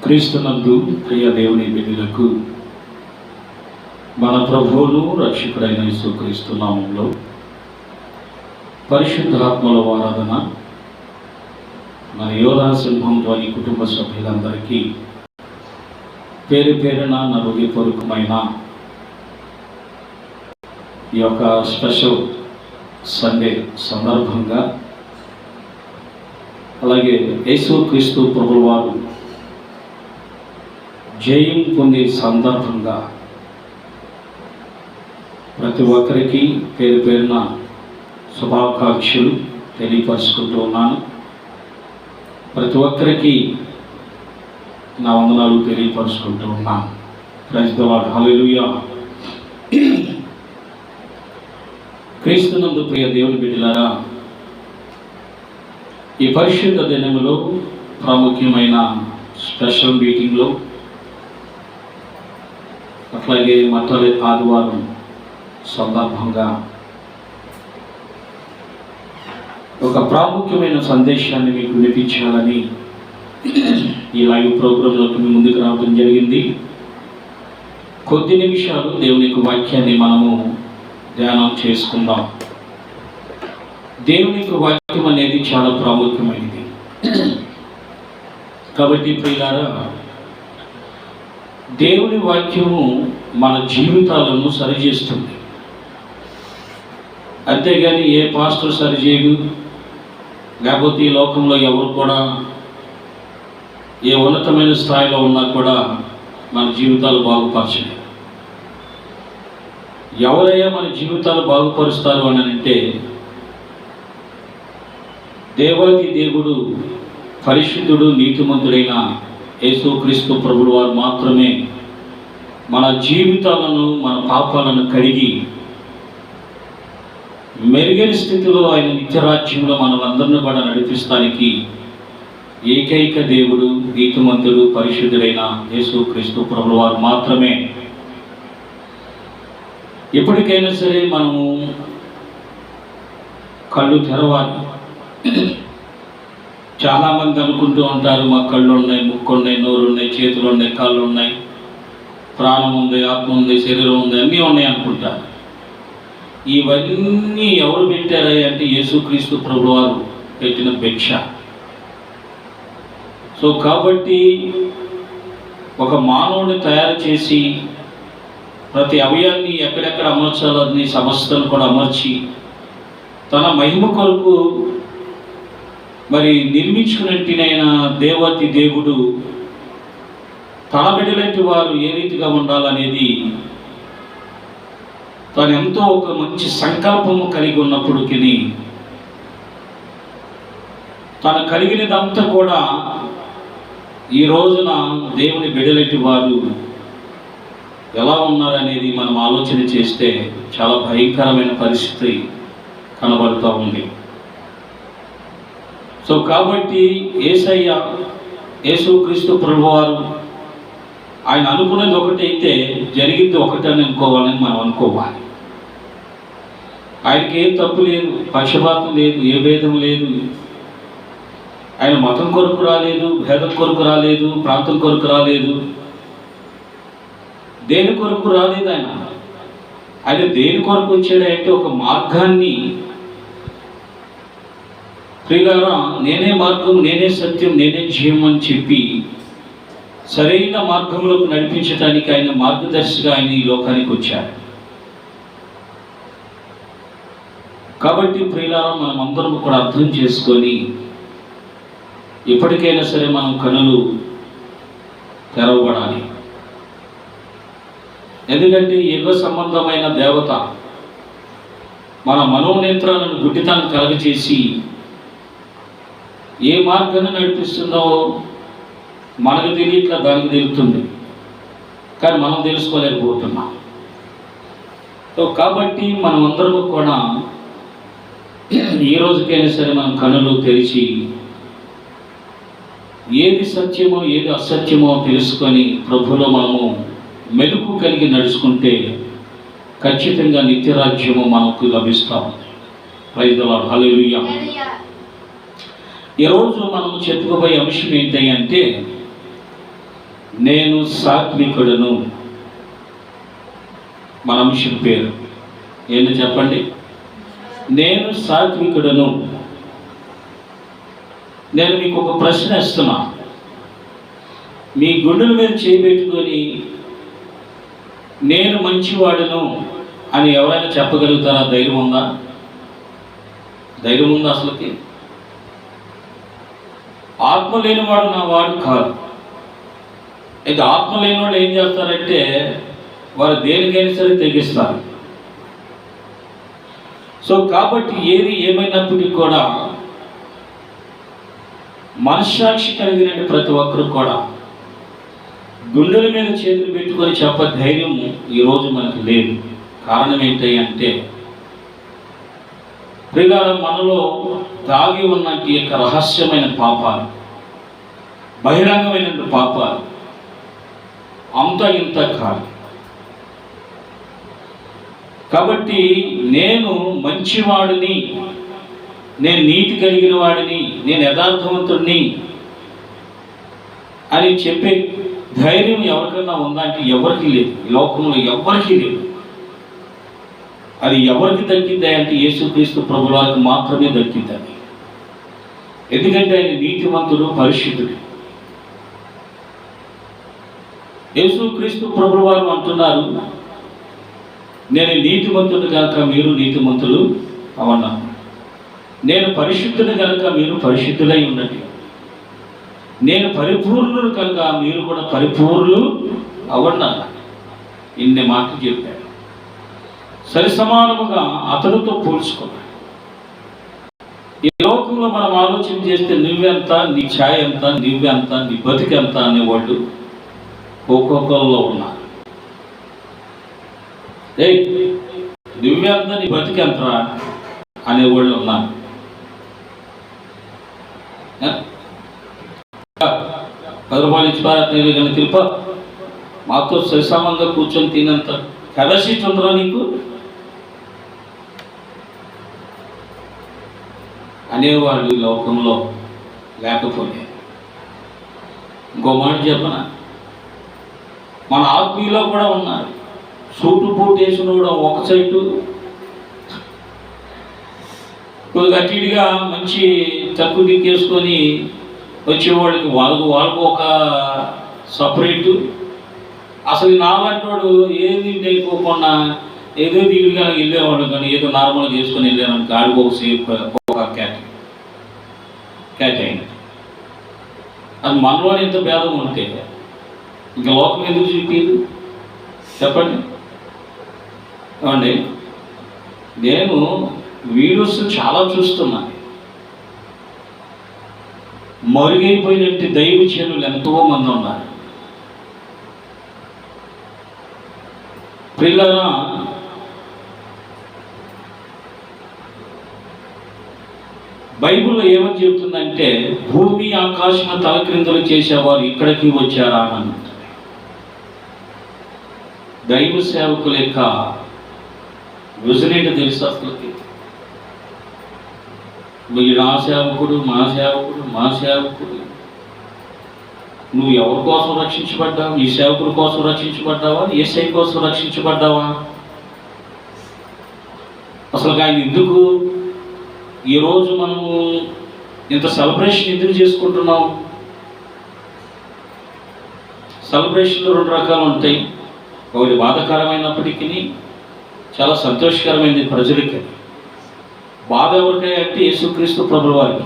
క్రీస్తునందు ప్రియ దేవుని బిడ్డలకు మన ప్రభువును రక్షకుడైన యేసుక్రీస్తు నామములో పరిశుద్ధాత్మల ఆరాధన మన యోధా సింహం ధ్వని కుటుంబ సభ్యులందరికీ పేరు పేరున నా హృదయపూర్వకమైన ఈ యొక్క స్పెషల్ సండే సందర్భంగా, అలాగే యేసుక్రీస్తు ప్రభువు వారు జయం పొందే సందర్భంగా ప్రతి ఒక్కరికి పేరు పేరున శుభాకాంక్షలు తెలియపరుచుకుంటూ ఉన్నాను. ప్రతి ఒక్కరికి నా వందనాలు తెలియపరుచుకుంటూ ఉన్నాను. ప్రైజ్ ది లార్డ్, హల్లెలూయా. క్రీస్తునందు ప్రియ దేవుని బిడ్డలారా, ఈ పరిశుద్ధ దినములో ప్రాముఖ్యమైన స్పెషల్ మీటింగ్లో, అట్లాగే మొదటి ఆదివారం సందర్భంగా ఒక ప్రాముఖ్యమైన సందేశాన్ని మీకు వినిపించాలని ఈ లైవ్ ప్రోగ్రాంలోకి మీ ముందుకు రావడం జరిగింది. కొద్ది నిమిషాలు దేవుని యొక్క వాక్యాన్ని మనము ధ్యానం చేసుకుందాం. దేవుని యొక్క వాక్యం అనేది చాలా ప్రాముఖ్యమైనది. కాబట్టి ప్రియులారా, దేవుని వాక్యము మన జీవితాలను సరిచేస్తుంది. అంతేగాని ఏ పాస్టర్ సరిచేయడు, లేకపోతే ఈ లోకంలో ఎవరు కూడా ఏ ఉన్నతమైన స్థాయిలో ఉన్నా కూడా మన జీవితాలు బాగుపరచలేదు. ఎవరయ్యా మన జీవితాలు బాగుపరుస్తారు అని అంటే, దేవాది దేవుడు, పరిశుద్ధుడు, నీతిమంతుడైన యేసుక్రీస్తు ప్రభువు వారు మాత్రమే మన జీవితాలను, మన పాపాలను కడిగి మెరుగైన స్థితిలో ఆయన నిత్యరాజ్యంలో మనలందరినీ కూడా నడిపిస్తానికి ఏకైక దేవుడు, నీతిమంతుడు, పరిశుద్ధుడైన యేసుక్రీస్తు ప్రభువు వారు మాత్రమే. ఎప్పటికైనా సరే మనము కళ్ళు తెరవాలి. చాలామంది అనుకుంటూ ఉంటారు, మా కళ్ళు ఉన్నాయి, ముక్కు ఉన్నాయి, నోరు ఉన్నాయి, చేతులు ఉన్నాయి, కాళ్ళు ఉన్నాయి, ప్రాణం ఉంది, ఆత్మ ఉంది, శరీరం ఉంది, అన్నీ ఉన్నాయి అనుకుంటారు. ఇవన్నీ ఎవరు పెట్టారా అంటే యేసుక్రీస్తు ప్రభువు వారు పెట్టిన భిక్ష. సో కాబట్టి ఒక మానవుని తయారు చేసి ప్రతి అవయాన్ని ఎక్కడెక్కడ అమర్చాలో అన్ని సమస్తను కూడా అమర్చి తన మహిమ కొరకు మరి నిర్మించుకున్నట్టునైన దేవతి దేవుడు తన బిడ్డలంటి వారు ఏ రీతిగా ఉండాలనేది తను ఎంతో ఒక మంచి సంకల్పము కలిగి ఉన్నప్పటికీ తను కలిగినదంతా కూడా ఈ రోజున దేవుని బిడ్డలంటి వారు ఎలా ఉన్నారనేది మనం ఆలోచన చేస్తే చాలా భయంకరమైన పరిస్థితి కనబడుతూ ఉంది. సో కాబట్టి యేసయ్య, యేసుక్రీస్తు ప్రభువారు ఆయన అనుకున్నది ఒకటైతే జరిగింది ఒకటని అనుకోవాలని మనం అనుకోవాలి. ఆయనకి ఏం తప్పు లేదు, పక్షపాతం లేదు, ఏ భేదం లేదు. ఆయన మతం కొరకు రాలేదు, భేదం కొరకు రాలేదు, ప్రాంతం కొరకు రాలేదు, దేని కొరకు రాలేదు. ఆయన దేని కొరకు వచ్చాడంటే ఒక మార్గాన్ని, ప్రియులారా, నేనే మార్గం, నేనే సత్యం, నేనే జీవం అని చెప్పి సరైన మార్గంలోకి నడిపించడానికి ఆయన మార్గదర్శిగా ఆయన ఈ లోకానికి వచ్చారు. కాబట్టి ప్రియులారా, మనం అందరం కూడా అర్థం చేసుకొని ఎప్పటికైనా సరే మనం కనులు తెరవబడాలి. ఎందుకంటే యుగ సంబంధమైన దేవత మన మనోనేత్రాలను గుడ్డితనం కలగచేసి ఏ మార్గాన్ని నడిపిస్తుందో మనకు తెలియట్లా, దానికి తెలుస్తుంది, కానీ మనం తెలుసుకోలేకపోతున్నాం. సో కాబట్టి మనం అందరము కూడా ఈ రోజుకైనా సరే మనం కన్నులు తెరిచి ఏది సత్యమో ఏది అసత్యమో తెలుసుకొని ప్రభులో మనము మెలుకు కలిగి నడుచుకుంటే ఖచ్చితంగా నిత్యరాజ్యము మనకు లభిస్తాం. ప్రైజ్ ది లార్డ్, హల్లెలూయా. ఈరోజు మనం చెప్పుకోబోయే అంశం ఏంటి అంటే నేను సాత్వికుడను. మన అంశం పేరు ఏంటో చెప్పండి. నేను సాత్వికుడను. నేను మీకు ఒక ప్రశ్న ఇస్తున్నా. మీ గుండెల మీద చేయబెట్టుకొని నేను మంచివాడును అని ఎవరైనా చెప్పగలుగుతారా? ధైర్యం ఉందా? ధైర్యం ఉందా అసలుకి? ఆత్మ లేనివాడు నా వాడు కాదు. అయితే ఆత్మ లేని వాళ్ళు ఏం చేస్తారంటే వారు దేనికైనా సరే తెగిస్తారు. సో కాబట్టి ఏది ఏమైనప్పటికీ కూడా మనస్సాక్షి కలిగిన ప్రతి ఒక్కరు కూడా గుండెల మీద చేతులు పెట్టుకొని చెప్ప ధైర్యం ఈరోజు మనకు లేదు. కారణం ఏంటి అంటే ప్రియులారా, మనలో దాగి ఉన్నట్టు యొక్క రహస్యమైన పాపాలు, బహిరంగమైన పాపాలు అంత ఇంత కాదు. కాబట్టి నేను మంచివాడిని, నేను నీతి కలిగిన వాడిని, నేను యథార్థవంతుడిని అని చెప్పే ధైర్యం ఎవరికన్నా ఉందా అంటే ఎవరికి లేదు. ఈ లోకంలో ఎవరికి లేదు. అది ఎవరికి దక్కింది అంటే యేసుక్రీస్తు ప్రభువారికి మాత్రమే దక్కింది అది. ఎందుకంటే ఆయన నీతిమంతుడు, పరిశుద్ధుడు. యేసుక్రీస్తు ప్రభువారు అంటున్నారు, నేను నీతిమంతుడు కనుక మీరు నీతిమంతులు అవన్నాను. నేను పరిశుద్ధుడు కనుక మీరు పరిశుద్ధులై ఉండండి. నేను పరిపూర్ణుడు కనుక మీరు కూడా పరిపూర్ణులు అవన్నాను. ఇన్ని మాటలు చెప్పాడు. సరి సమానముగా అతనితో పోల్చుకున్నాడు. ఈ లోకంలో మనం ఆలోచన చేస్తే నువ్వెంత, నీ ఛాయ్ ఎంత, నువ్వెంత, నీ బతికెంత అనేవాళ్ళు ఒక్కొక్కరిలో ఉన్నారు. నువ్వెంత, నీ బతికెంతరా అనేవాళ్ళు ఉన్నారు. 10 రూపాయలు ఇచ్చి పారేది కానీ తిరుప మాతో సరిసమంగా కూర్చొని తినంత కెపాసిటీ ఉందిరా నీకు అనేవాళ్ళు లోకంలో లేకపోతే. ఇంకో మాట చెప్పనా, మన ఆత్మీయులో కూడా ఉన్నారు. సూటు బూట్ వేసిన కూడా ఒక సైటు కొద్దిగా అటుగా మంచి తక్కువ దిక్కేసుకొని వచ్చేవాడికి వాళ్ళకు ఒక సపరేటు. అసలు నాలాంటి వాడు ఏది లేకోకుండా ఏదో దిగుడుగా వెళ్ళేవాడు కానీ ఏదో నార్మల్గా చేసుకొని వెళ్ళామని ఆడికి ఒక సేఫ్ ఒక క్యాట్ అయినది. అది మనలో ఇంత భేదం ఉంటే ఇంకా లోకం ఎందుకు చూపించదు చెప్పండి. ఏమండి, నేను వీడియోస్ చాలా చూస్తున్నాను. మరుగైపోయినట్టు దైవ జనులు ఎంతో మంది ఉన్నారు. ప్రియులారా, బైబిల్లో ఏమని చెబుతుందంటే భూమి ఆకాశం తలక్రిందులు చేసేవారు ఇక్కడికి వచ్చారా అని. దైవ సేవకుల యొక్క విజన్ ఏంటో తెలుసు అసలుకి. నా సేవకుడు, మా సేవకుడు, మా సేవకుడు. నువ్వు ఎవరి కోసం రక్షించబడ్డావు? ఈ సేవకుడి కోసం రక్షించబడ్డావా? యేసయ్య కోసం రక్షించబడ్డావా? అసలు ఆయన ఎందుకు ఈరోజు మనము ఇంత సెలబ్రేషన్ ఎందుకు చేసుకుంటున్నాం? సెలబ్రేషన్లు 2 రకాలు ఉంటాయి. ఒకటి బాధాకరమైనప్పటికీ చాలా సంతోషకరమైనది ప్రజలకి. బాధ ఎవరికాయ అంటే యేసుక్రీస్తు ప్రభుల వారికి,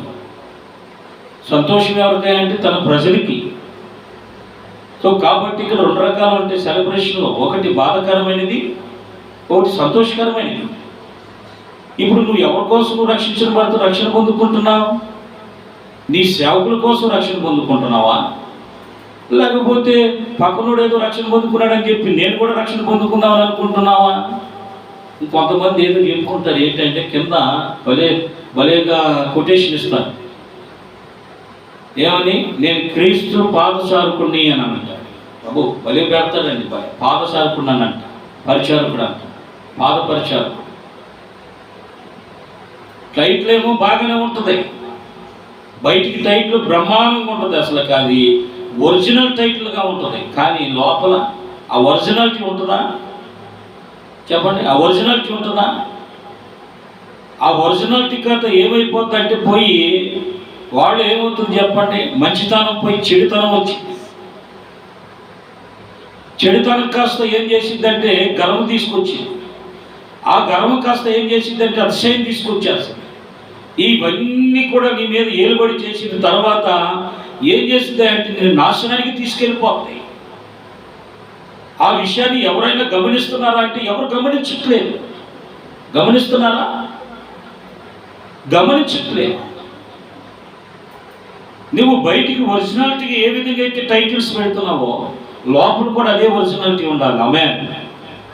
సంతోషం ఎవరికాయ అంటే తన ప్రజలకి. సో కాబట్టి ఇక్కడ 2 రకాలు ఉంటాయి సెలబ్రేషన్లో. ఒకటి బాధాకరమైనది, ఒకటి సంతోషకరమైనది. ఇప్పుడు నువ్వు ఎవరి కోసం నువ్వు రక్షణ పొందుకుంటున్నావు? నీ సేవకుల కోసం రక్షణ పొందుకుంటున్నావా? లేకపోతే పక్కనోడు ఏదో రక్షణ పొందుకున్నాడని చెప్పి నేను కూడా రక్షణ పొందుకుందామని అనుకుంటున్నావా? కొంతమంది ఏదో చెప్పుకుంటారు, ఏంటంటే కింద భలేగా కొటేషన్ ఇస్తారు. ఏమని? నేను క్రీస్తు పాదచారకుడిని అని అంటారు. బాబు భలే పెడతాడండి, పాదచారకుడు అని అంట, పరిచారకుడు అంట, పాద పరిచారకుడు. టైట్లు ఏమో బాగానే ఉంటుంది, బయటికి టైట్లు బ్రహ్మాండంగా ఉంటుంది. అసలు అది ఒరిజినల్ టైటిల్గా ఉంటుంది, కానీ లోపల ఆ ఒరిజినాలిటీ ఉంటుందా? చెప్పండి, ఆ ఒరిజినాలిటీ ఉంటుందా? ఆ ఒరిజినాలిటీ కథ ఏమైపోద్ది అంటే పోయి వాళ్ళు ఏమవుతుంది చెప్పండి, మంచితనం పోయి చెడుతనం వచ్చింది. చెడుతనం కాస్త ఏం చేసిందంటే గర్వం తీసుకొచ్చింది. ఆ గర్వం కాస్త ఏం చేసిందంటే అతిశయం తీసుకొచ్చేస్తుంది. ఇవన్నీ కూడా నీ మీద ఏలుబడి చేసిన తర్వాత ఏం చేసింది అంటే నేను నాశనానికి తీసుకెళ్ళిపోతాయి. ఆ విషయాన్ని ఎవరైనా గమనిస్తున్నారా అంటే ఎవరు గమనించట్లేదు. గమనిస్తున్నారా? గమనించట్లేదు. నువ్వు బయటికి ఒరిజినాలిటీకి ఏ విధంగా అయితే టైటిల్స్ పెడుతున్నావో లోపల కూడా అదే ఒరిజినాలిటీ ఉండాలి. ఆమేన్,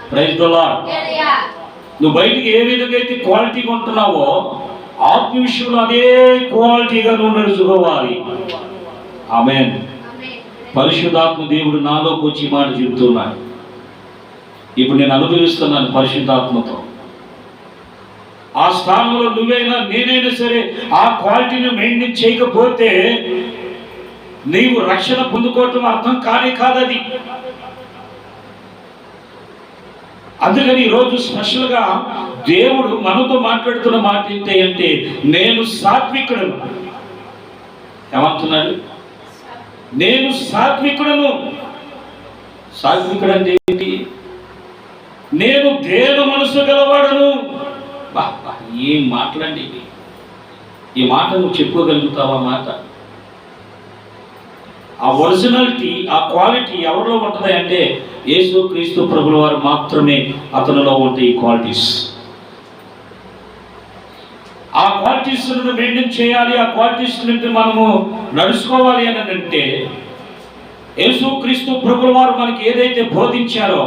ప్రైజ్ ది లార్డ్. నువ్వు బయటికి ఏ విధంగా అయితే క్వాలిటీగా ఉంటున్నావో ఆత్మ విషయంలో అదే క్వాలిటీగా నువ్వు నడుచుకోవాలి. ఆమేన్. పరిశుద్ధాత్మ దేవుడు నాలోకి వచ్చి మాట చెబుతున్నాడు. ఇప్పుడు నేను అనుభవిస్తున్నాను పరిశుద్ధాత్మతో. ఆ స్థానంలో నువ్వైనా నేనైనా సరే ఆ క్వాలిటీని మెయింటైన్ చేయకపోతే నీవు రక్షణ పొందుకోవటం అర్థం కానే కాదది. అందుకని ఈరోజు స్పెషల్గా దేవుడు మనతో మాట్లాడుతున్న మాట ఏంటి అంటే నేను సాత్వికుడను. ఏమంటున్నాడు? నేను సాత్వికుడను. సాత్వికుడు అంటే ఏంటి? నేను దేని మనసు గలవాడను. ఏం మాట్లాడి ఈ మాట నువ్వు చెప్పుకోగలుగుతావా? మాట ఆ ఒరిజినాలిటీ, ఆ క్వాలిటీ ఎవరిలో ఉంటుంది అంటే యేసు క్రీస్తు ప్రభుల వారు మాత్రమే అతనిలో ఉంటాయి ఈ క్వాలిటీస్. ఆ క్వాలిటీస్ మెయింటైన్ చేయాలి. ఆ క్వాలిటీస్ నుండి మనము నడుచుకోవాలి అని అంటే యేసు క్రీస్తు ప్రభుల వారు మనకి ఏదైతే బోధించారో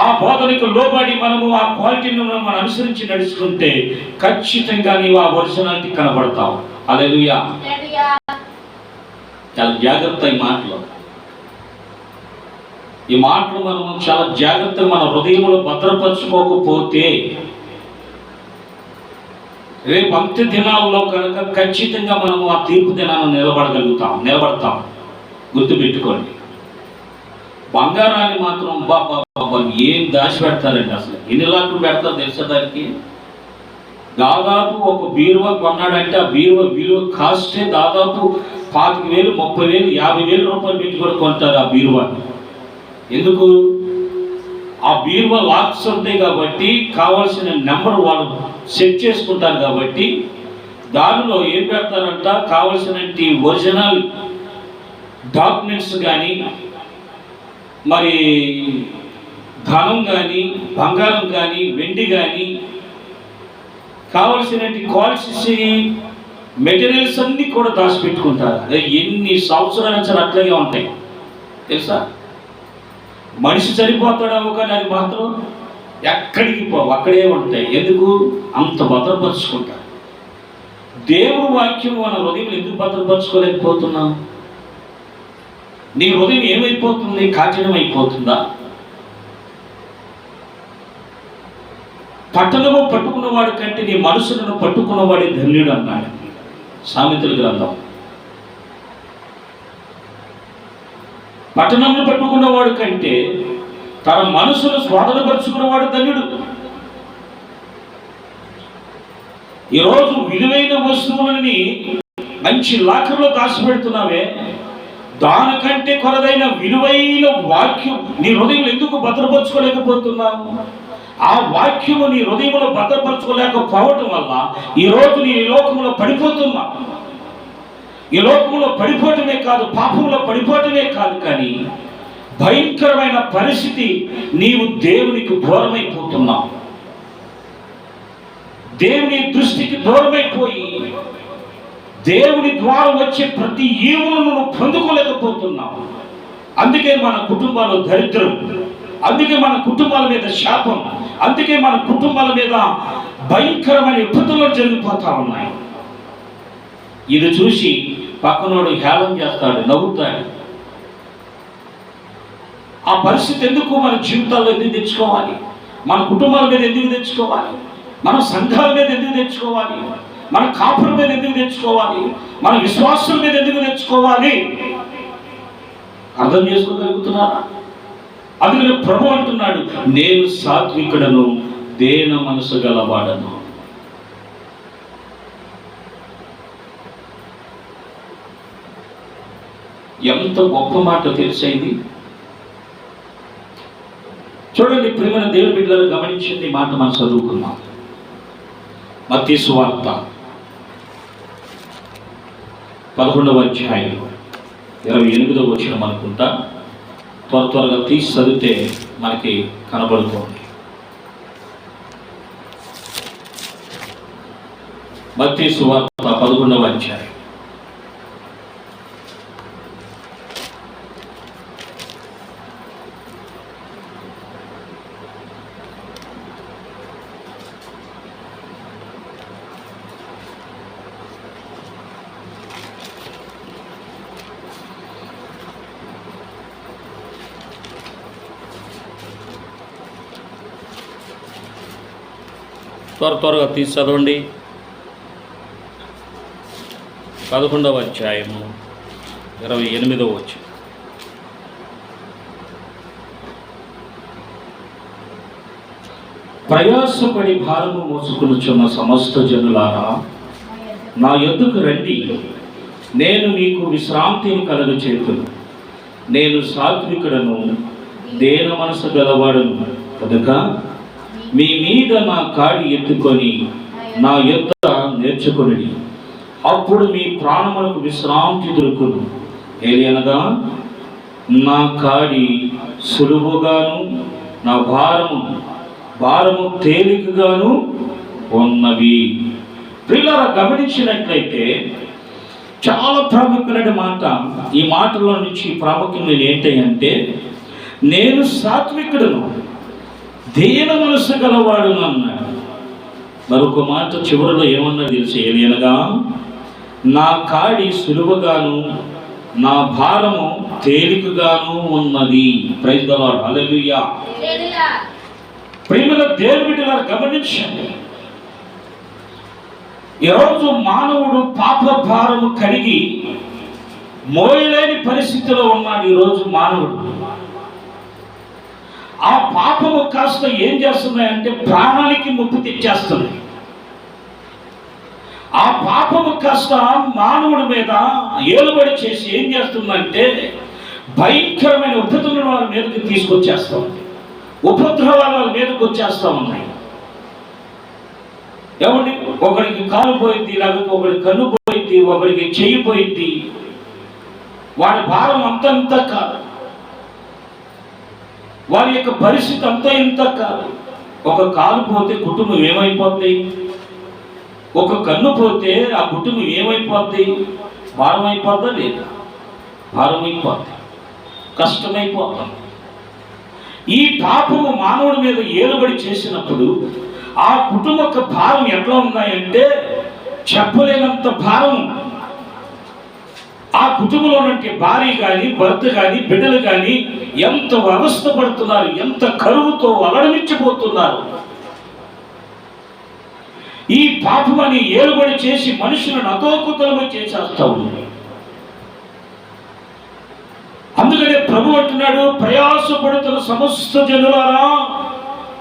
ఆ బోధనకు లోబడి మనము ఆ క్వాలిటీని మనం అనుసరించి నడుచుకుంటే ఖచ్చితంగా నీవు ఆ ఒరిజినాలిటీ కనబడతావు. హల్లెలూయా. చాలా జాగ్రత్త ఈ మాటలు. ఈ మాటలు మనం చాలా జాగ్రత్తగా మన హృదయంలో భద్రపరచుకోకపోతే రేపు అంత్య దినాల్లో కనుక ఖచ్చితంగా మనము ఆ తీర్పు దినాన్ని నిలబడతాం. గుర్తుపెట్టుకోండి. బంగారాన్ని మాత్రం బాబా ఏం దాచి పెడతారండి. అసలు ఎన్ని లాట్లు పెడతారు తెలుసా? దానికి దాదాపు ఒక బీరువా కొన్నాడంటే ఆ బీరువా విలువ కాస్టే దాదాపు 25,000, 30,000, 50,000 రూపాయలు పెట్టుకొని కొంటారు ఆ బీరువాని. ఎందుకు? ఆ బీరువా లాక్స్ ఉంటాయి కాబట్టి కావాల్సిన నెంబర్ వాళ్ళు సెట్ చేసుకుంటారు కాబట్టి దానిలో ఏం పెడతారంట, కావలసిన ఒరిజినల్ డాక్యుమెంట్స్ కానీ మరి ధనం కానీ బంగారం కానీ వెండి కానీ కావలసిన క్వాలిటీస్ మెటీరియల్స్ అన్నీ కూడా దాచిపెట్టుకుంటారు. అదే ఎన్ని సంవత్సరాల నుంచి అట్లాగే ఉంటాయి తెలుసా? మనిషి చనిపోతాడేమో కానీ అది మాత్రం ఎక్కడికి పోవు, అక్కడే ఉంటాయి. ఎందుకు? అంత భద్రపరుచుకుంటారు. దేవుడు వాక్యం మన హృదయం ఎందుకు భద్రపరచుకోలేకపోతున్నాం? నీ హృదయం ఏమైపోతుంది? కాఠినం అయిపోతుందా? పట్టణము పట్టుకున్నవాడు కంటే నీ మనసులను పట్టుకున్నవాడే ధన్యుడు అన్నాడు సామెతల గ్రంథం. పట్టణమును పట్టుకున్నవాడు కంటే తన మనసును స్వాధీనపరుచుకున్నవాడు ధన్యుడు. ఈరోజు విలువైన వస్తువులని మంచి లాకర్లో దాచిపెడుతున్నావే, దానికంటే కొరదైన విలువైన వాక్యం నీ హృదయంలో ఎందుకు భద్రపరచుకోలేకపోతున్నావు? ఆ వాక్యము నీ హృదయంలో భద్రపరచుకోలేకపోవటం వల్ల ఈరోజు నీ లోకంలో పడిపోతున్నా. ఈ లోకంలో పడిపోవటమే కాదు, పాపంలో పడిపోవటమే కాదు, కానీ భయంకరమైన పరిస్థితి, నీవు దేవునికి దూరమైపోతున్నావు. దేవుని దృష్టికి దూరమైపోయి దేవుని ద్వారా వచ్చే ప్రతి ఈవులను నువ్వు పొందుకోలేకపోతున్నావు. అందుకే మన కుటుంబాలు దరిద్రం, అందుకే మన కుటుంబాల మీద శాపం, అందుకే మన కుటుంబాల మీద భయంకరమైన విపత్తులు జరిగిపోతా ఉన్నాయి. ఇది చూసి పక్కనోడు హేళన చేస్తాడు, నవ్వుతాడు. ఆ పరిస్థితి ఎందుకు మన జీవితాల్లో ఎందుకు తెచ్చుకోవాలి? మన కుటుంబాల మీద ఎందుకు తెచ్చుకోవాలి? మన సంఘాల మీద ఎందుకు తెచ్చుకోవాలి? మన కాపుల మీద ఎందుకు తెచ్చుకోవాలి? మన విశ్వాసుల మీద ఎందుకు తెచ్చుకోవాలి? అర్థం చేసుకోగలుగుతున్నారా? అందుకని ప్రభు అంటున్నాడు, నేను సాత్వికుడను, దేన మనసు గలవాడను. ఎంత గొప్ప మాట తెలిసేది. చూడండి ప్రియమైన దేవుని బిడ్డలు, గమనించింది మాట మనం చదువుకున్నాం. మత్తయి సువార్త 11వ అధ్యాయం 28వ వచనం అనుకుంటా. త్వరగా తీసి చదివితే మనకి కనబడుతుంది. మత్తయి సువార్త 11వ అధ్యాయం. త్వరగా తీసి చదవండి. 11వ అధ్యాయము 28వ వచనం. ప్రయాసపడి భారము మోసుకొనుచున్న సమస్త జనులారా, నా యొద్దకు రండి, నేను మీకు విశ్రాంతిని కలుగచేయుదును. నేను సాత్వికుడను, దేన మనసు గలవాడను కనుక మీ మీద నా కాడి ఎత్తుకొని నా యొద్ద నేర్చుకొనుడి, అప్పుడు మీ ప్రాణములకు విశ్రాంతి దొరుకును. ఏలనగా నా కాడి సులువుగాను నా భారము తేలికగాను ఉన్నవి. పిల్లలు గమనించినట్లయితే చాలా ప్రాముఖ్యమైన మాట. ఈ మాటలో నుంచి ప్రాముఖ్యమైన ఏంటంటే, నేను సాత్వికుడను, దేన మనసు గలవాడును అన్నాడు. మరొక మాట చివరిలో ఏమన్నా తెలిసి, ఏలనగా నా కాడి సులువుగాను నా భారము తేలికగాను ఉన్నది. ప్రైజ్ ది లార్డ్, హల్లెలూయా. ప్రియమైన దేవుని బిడ్డలారా, గమనించండి. ఈరోజు మానవుడు పాప భారము కలిగి మోయలేని పరిస్థితిలో ఉన్నాడు. ఈరోజు మానవుడు ఆ పాపము కాస్త ఏం చేస్తున్నాయంటే ప్రాణానికి ముప్పు తెచ్చేస్తుంది. ఆ పాపము కాస్త మానవుడి మీద ఏలుబడి చేసి ఏం చేస్తుందంటే భయంకరమైన ఉపద్రవాల వాళ్ళ మీదకి తీసుకొచ్చేస్తా ఉంది. ఉపద్రవాల వాళ్ళ మీదకి వచ్చేస్తా ఉన్నాయి. ఎవరి ఒకరికి కాలు పోయింది, లేకపోతే ఒకరికి కన్ను పోయింది, ఒకరికి చెయ్యి పోయింది. వాడి భారం అంతంత కాదు, వారి యొక్క పరిస్థితి అంతా ఇంత కాదు. ఒక కాలు పోతే కుటుంబం ఏమైపోద్ది, ఒక కన్ను పోతే ఆ కుటుంబం ఏమైపోద్ది? భారం అయిపోద్దా లేదా? భారం అయిపోద్ది, కష్టమైపోద్ది. ఈ పాపము మానవుడి మీద ఏలుబడి చేసినప్పుడు ఆ కుటుంబ యొక్క భారం ఎట్లా ఉన్నాయంటే చెప్పలేనంత భారం. ఆ కుటుంబంలో ఉన్నటువంటి భార్య కానీ భర్త కానీ బిడ్డలు కానీ ఎంత అవస్థ పడుతున్నారు, ఎంత కరువుతో అలడమించిపోతున్నారు. ఈ పాపమని ఏలుబడి చేసి మనుషులను అతోకుతలము చేసేస్తా ఉంది. అందుకనే ప్రభు అంటున్నాడు, ప్రయాసపడుతున్న సమస్త జనులారా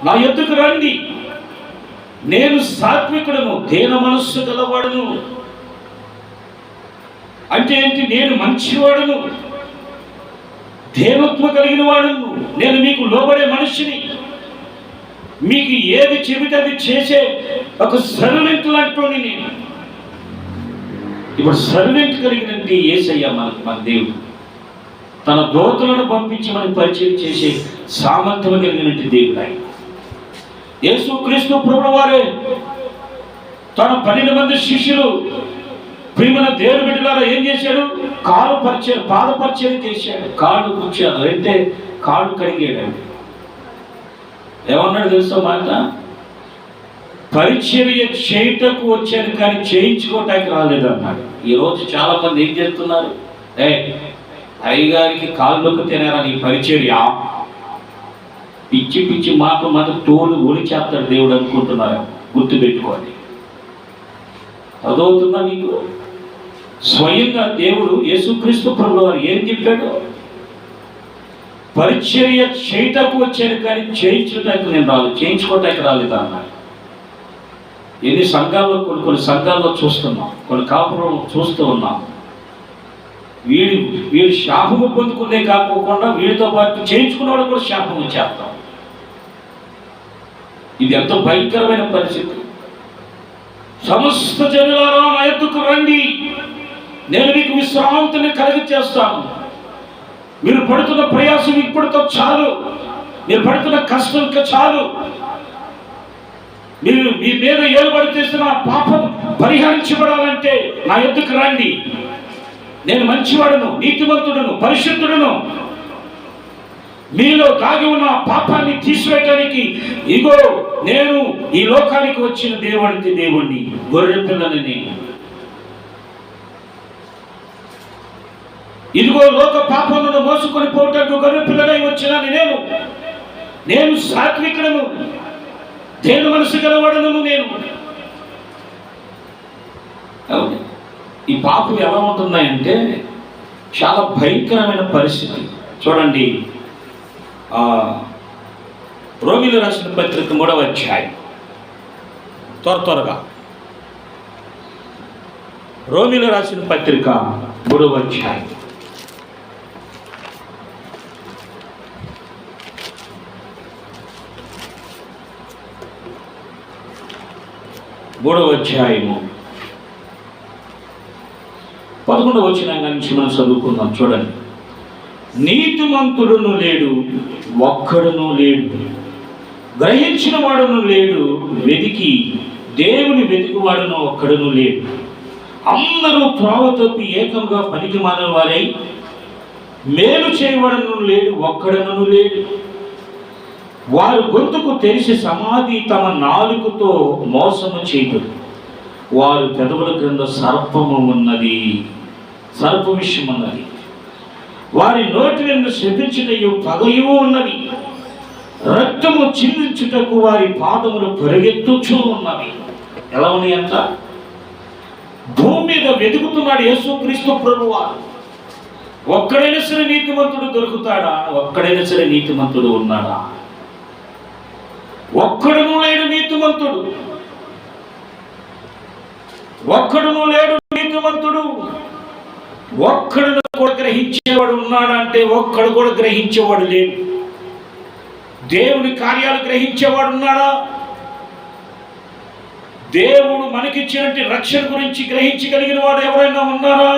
నా యొద్దకు రండి, నేను సాత్వికుడను, దేన మనస్సు గలవాడును. అంటే ఏంటి? నేను మంచివాడును, దేవత్వ కలిగిన వాడును, నేను మీకు లోబడే మనిషిని, మీకు ఏది చెబితే అది చేసే ఒక సర్వెంట్ లాంటి నేను. ఇప్పుడు సర్వెంట్ కలిగినట్టు యేసయ్య మన దేవుడు తన దూతలను పంపించి మనకు పరిచయం చేసే సామర్థ్యం కలిగినట్టు దేవుడు ఆయన. యేసుక్రీస్తు ప్రభువు వారే తన 12 మంది శిష్యులు ప్రియమైన దేవుని బిడ్డలారా ఏం చేశాడు? పాద పరిచయం చేశాడు. కాళ్ళు కూర్చాడు అంటే కాళ్ళు కడిగాడు. ఏమన్నాడు తెలుసా మాట? పరిచర్య చేయటకు వచ్చాను కానీ చేయించుకోవటానికి రాలేదు అన్నాడు. ఈరోజు చాలా మంది ఏం చేస్తున్నారు? అయ్యగారికి కాళ్ళకు తినారా నీ పరిచర్య? పిచ్చి పిచ్చి మాట తోలు ఒలిచేస్తాడు దేవుడు అనుకుంటున్నారు. గుర్తుపెట్టుకోండి. చదువుతున్నా మీకు స్వయంగా దేవుడు యేసుక్రీస్తు ప్రభువు వారు ఏం చెప్పాడు? పరిచర్య చేయటకు వచ్చాను కానీ చేయించడానికి నేను రాలేదు, చేయించుకోవటానికి రాలేదు అన్నాడు. ఎన్ని సంఘాల్లో కొన్ని సంఘాల్లో చూస్తున్నాం, కొన్ని కాపురం చూస్తూ ఉన్నాం. వీడు శాపము పొందుకునే కాకుండా వీడితో పాటు చేయించుకున్నవాడు కూడా శాపము చేస్తాం. ఇది ఎంతో భయంకరమైన పరిస్థితి. సమస్త జనులారా నా యొద్దకు రండి, నేను మీకు విశ్రాంతిని కలుగచేస్తాను. మీరు పడుతున్న ప్రయాసం ఇప్పటితో చాలు, మీరు పడుతున్న కష్టం ఇంకా చాలు. మీరు మీ మీద ఏలుబడి చేసిన పాపం పరిహరించబడాలంటే నా యొద్దకు రండి. నేను మంచివాడును, నీతిమంతుడును, పరిశుద్ధుడును. మీలో దాగి ఉన్న పాపాన్ని తీసివేయడానికి ఇగో నేను ఈ లోకానికి వచ్చిన దేవుణ్ణి, గొర్రె పిల్లని నేను. ఇదిగో లోక పాపములను మోసుకొని పోవటానికి గొర్రె పిల్లనై వచ్చినాను నేను సాత్వికుడను, దేవుని మనసు గలవాడను నేను. ఈ పాపం ఎలా ఉంటున్నాయంటే చాలా భయంకరమైన పరిస్థితి. చూడండి, రోమీయులకు రాసిన పత్రిక 3వ అధ్యాయం, త్వరగా రోమీయులకు రాసిన పత్రిక 3వ అధ్యాయం 11వ వచనం నుంచి మనం చదువుకుందాం. చూడండి, నీతిమంతుడును లేడు, ఒక్కడును లేడు, గ్రహించిన వాడును లేడు, దేవుని వెతికివాడును ఒక్కడును లేడు. అందరూ త్రోవ తప్పి ఏకంగా పనికి మారిన వారై మేలు చేయవాడును లేడు, ఒక్కడును లేడు. వారు గొంతుకు తెరిచి సమాధి తమ నాలుకతో మోసము చేయదు. వారు పెదవుల క్రింద సర్పము ఉన్నది, సర్ప విషయం ఉన్నది. వారి నోటి వెంట శపించుటయు పగయు ఉన్నవి. రక్తము చిందించుటకు వారి పాదములు పరిగెత్తుచూ ఉన్నవి. ఎలా ఉన్నాయి అంట? భూమి మీద వెతుకుతున్నాడు యేసుక్రీస్తు ప్రభువారు. ఒక్కడైనా సరే నీతిమంతుడు దొరుకుతాడా? ఒక్కడైనా సరే నీతిమంతుడు ఉన్నాడా? ఒక్కడును లేడు నీతిమంతుడు, ఒక్కడును లేడు నీతిమంతుడు. ఒక్కడును కూడా గ్రహించేవాడు ఉన్నాడంటే ఒక్కడు కూడా గ్రహించేవాడు లేడు. దేవుని కార్యాలు గ్రహించేవాడు ఉన్నాడా? దేవుడు మనకిచ్చినట్టు రక్షణ గురించి గ్రహించగలిగిన వాడు ఎవరైనా ఉన్నారా?